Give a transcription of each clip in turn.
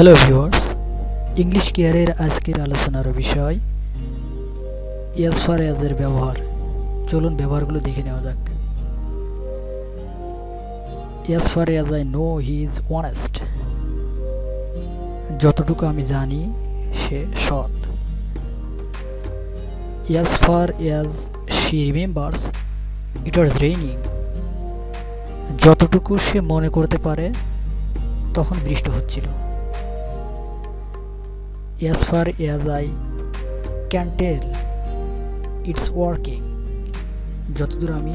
Hello viewers, English কেয়ারের আজকের আলোচনার বিষয় অ্যাজ ফার অ্যাজ এর ব্যবহার। চলুন ব্যবহারগুলো দেখে নেওয়া যাক। As far as I know he is honest. যতটুকু আমি জানি সে সৎ। As far as she remembers it was raining. যতটুকু সে মনে করতে পারে তখন বৃষ্টি হচ্ছিল। As far as I can tell, it's working. যতদূর আমি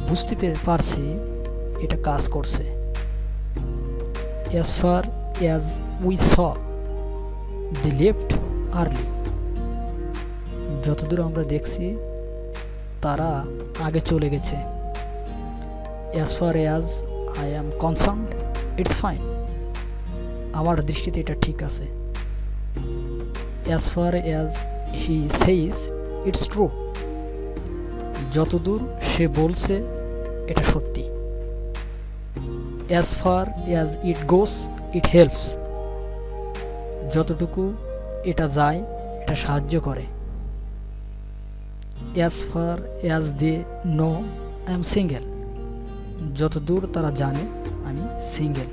বুঝতে পারছি এটা কাজ করছে। As far as we saw, they left early. যতদূর আমরা দেখছি তারা আগে চলে গেছে। As far as I am concerned, it's fine. আমার দৃষ্টিতে এটা ঠিক আছে। As far as he says, it's true. যতদূর সে বলছে এটা সত্যি। As far as it goes, it helps. যতটুকু এটা যায় এটা সাহায্য করে। As far as they know, I am single. যতদূর তারা জানে আমি সিঙ্গেল।